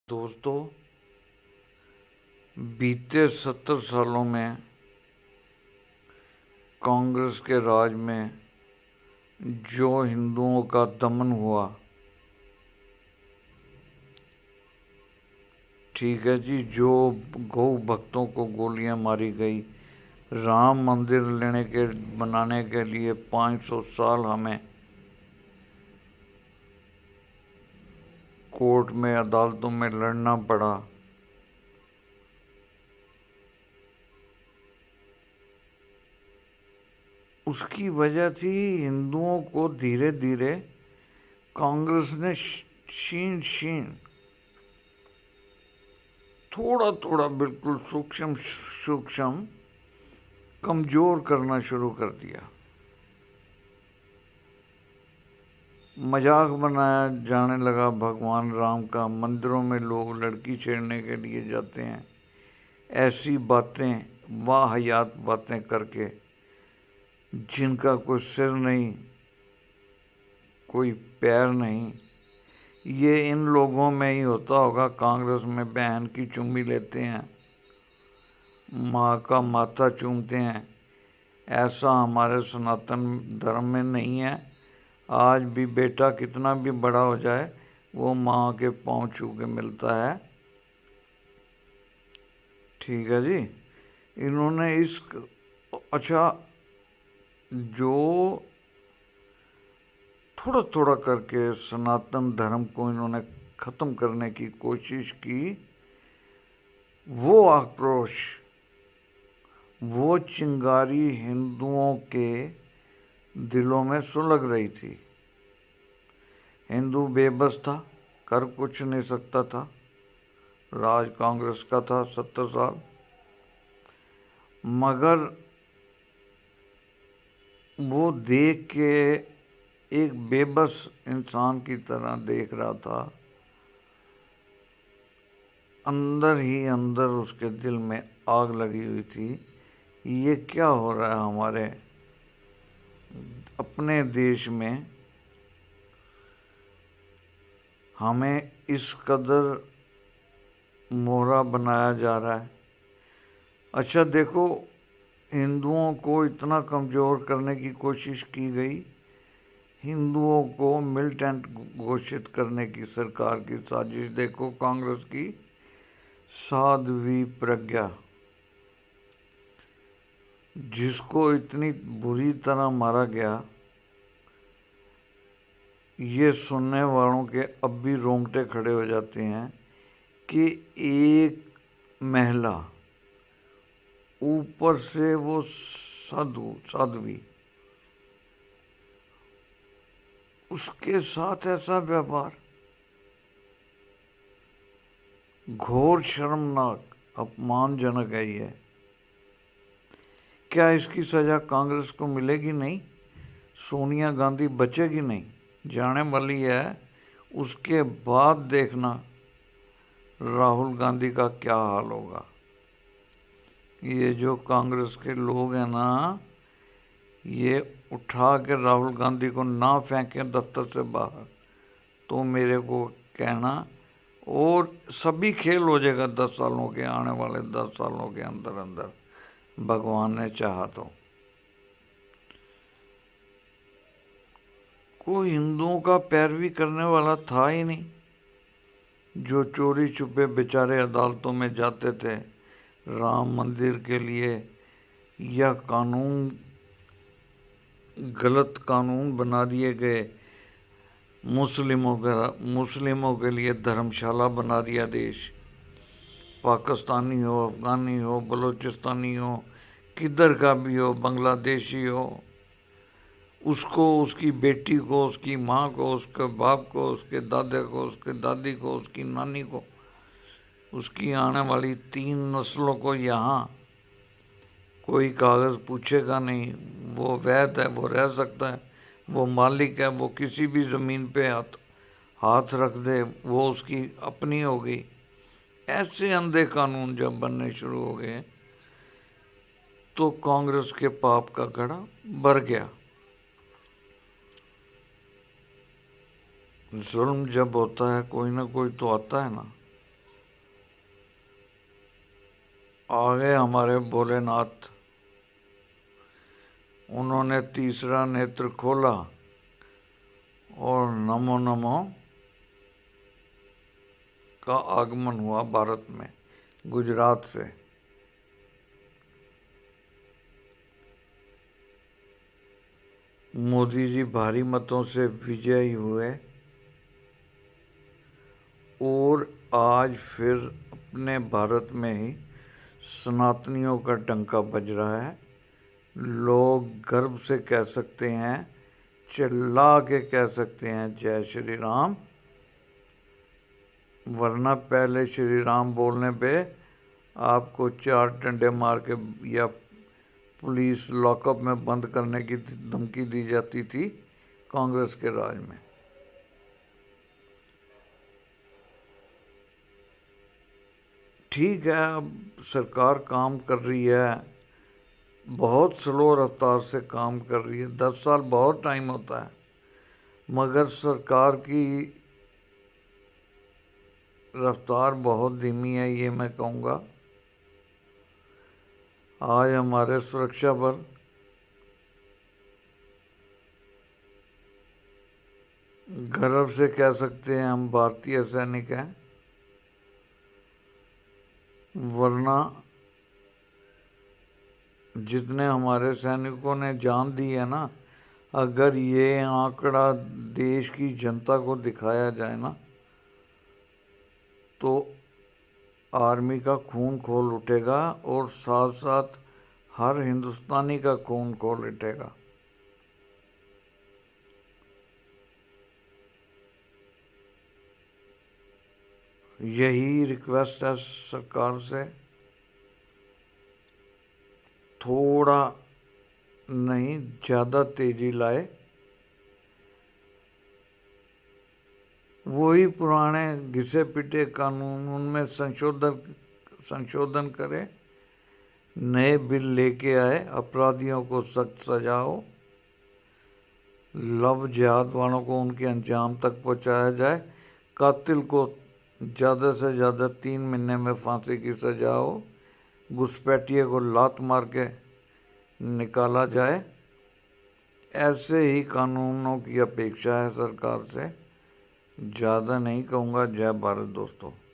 दोस्तों, बीते 70 सालों में कांग्रेस के राज में जो हिंदुओं का दमन हुआ, ठीक है जी, जो गौ भक्तों को गोलियां मारी गई, राम मंदिर बनाने के लिए 500 साल हमें कोर्ट में, अदालतों में लड़ना पड़ा। उसकी वजह थी हिंदुओं को धीरे धीरे कांग्रेस ने छीन छीन थोड़ा थोड़ा बिल्कुल सूक्ष्म सूक्ष्म कमजोर करना शुरू कर दिया। मजाक बनाया जाने लगा भगवान राम का। मंदिरों में लोग लड़की छेड़ने के लिए जाते हैं, ऐसी बातें, वाहियात बातें करके जिनका कोई सिर नहीं, कोई पैर नहीं। ये इन लोगों में ही होता होगा। कांग्रेस में बहन की चुम्मी लेते हैं, माँ का माथा चूमते हैं। ऐसा हमारे सनातन धर्म में नहीं है। आज भी बेटा कितना भी बड़ा हो जाए, वो माँ के पाँव छू के मिलता है। ठीक है जी। इन्होंने अच्छा, जो थोड़ा थोड़ा करके सनातन धर्म को इन्होंने ख़त्म करने की कोशिश की, वो आक्रोश, वो चिंगारी हिंदुओं के दिलों में सुलग रही थी। हिंदू बेबस था, कर कुछ नहीं सकता था। राज कांग्रेस का था 70 साल। मगर वो देख के एक बेबस इंसान की तरह देख रहा था। अंदर ही अंदर उसके दिल में आग लगी हुई थी। ये क्या हो रहा है हमारे अपने देश में? हमें इस कदर मोहरा बनाया जा रहा है। अच्छा देखो, हिंदुओं को इतना कमज़ोर करने की कोशिश की गई, हिंदुओं को मिलिटेंट घोषित करने की सरकार की साजिश देखो। कांग्रेस की साध्वी प्रज्ञा, जिसको इतनी बुरी तरह मारा गया, ये सुनने वालों के अब भी रोंगटे खड़े हो जाते हैं कि एक महिला, ऊपर से वो साध्वी, उसके साथ ऐसा व्यवहार, घोर शर्मनाक, अपमानजनक है ये। क्या इसकी सजा कांग्रेस को मिलेगी? नहीं। सोनिया गांधी बचेगी? नहीं, जाने वाली है। उसके बाद देखना राहुल गांधी का क्या हाल होगा। ये जो कांग्रेस के लोग हैं ना, ये उठा के राहुल गांधी को ना फेंकें दफ्तर से बाहर तो मेरे को कहना, और सभी खेल हो जाएगा 10 सालों के, आने वाले 10 सालों के अंदर अंदर, भगवान ने चाहा तो। कोई हिंदुओं का पैरवी करने वाला था ही नहीं। जो चोरी छुपे बेचारे अदालतों में जाते थे राम मंदिर के लिए, या कानून, गलत कानून बना दिए गए, मुस्लिमों के लिए धर्मशाला बना दिया देश। पाकिस्तानी हो, अफगानी हो, बलूचिस्तानी हो, किधर का भी हो, बांग्लादेशी हो, उसको, उसकी बेटी को, उसकी माँ को, उसके बाप को, उसके दादा को, उसके दादी को, उसकी नानी को, उसकी आने वाली 3 नस्लों को यहाँ कोई कागज़ पूछेगा नहीं। वो वैध है, वो रह सकता है, वो मालिक है, वो किसी भी ज़मीन पे हाथ रख दे, वो उसकी अपनी हो गई। ऐसे अंधे कानून जब बनने शुरू हो गए तो कांग्रेस के पाप का घड़ा भर गया। जुल्म जब होता है, कोई ना कोई तो आता है ना। आ गए हमारे भोलेनाथ। उन्होंने तीसरा नेत्र खोला और नमो नमो का आगमन हुआ भारत में, गुजरात से। मोदी जी भारी मतों से विजयी हुए और आज फिर अपने भारत में ही सनातनियों का डंका बज रहा है। लोग गर्व से कह सकते हैं, चिल्ला के कह सकते हैं, जय श्री राम। वरना पहले श्री राम बोलने पे आपको 4 डंडे मार के या पुलिस लॉकअप में बंद करने की धमकी दी जाती थी कांग्रेस के राज में। ठीक है, अब सरकार काम कर रही है, बहुत स्लो रफ्तार से काम कर रही है। 10 साल बहुत टाइम होता है, मगर सरकार की रफ्तार बहुत धीमी है, ये मैं कहूँगा। आज हमारे सुरक्षा बल गर्व से कह सकते हैं हम भारतीय सैनिक हैं, वरना जितने हमारे सैनिकों ने जान दी है ना, अगर ये आंकड़ा देश की जनता को दिखाया जाए ना, तो आर्मी का खून खोल उठेगा और साथ साथ हर हिंदुस्तानी का खून खोल उठेगा। यही रिक्वेस्ट है सरकार से, थोड़ा नहीं ज़्यादा तेजी लाए। वही पुराने घिसे पिटे कानून, उनमें संशोधन करे, नए बिल लेके आए, अपराधियों को सख्त सजाओ, लव जिहाद वालों को उनके अंजाम तक पहुंचाया जाए, कातिल को ज़्यादा से ज़्यादा 3 महीने में फांसी की सजा हो, घुसपैठिए को लात मार के निकाला जाए। ऐसे ही कानूनों की अपेक्षा है सरकार से, ज़्यादा नहीं कहूँगा। जय भारत दोस्तों।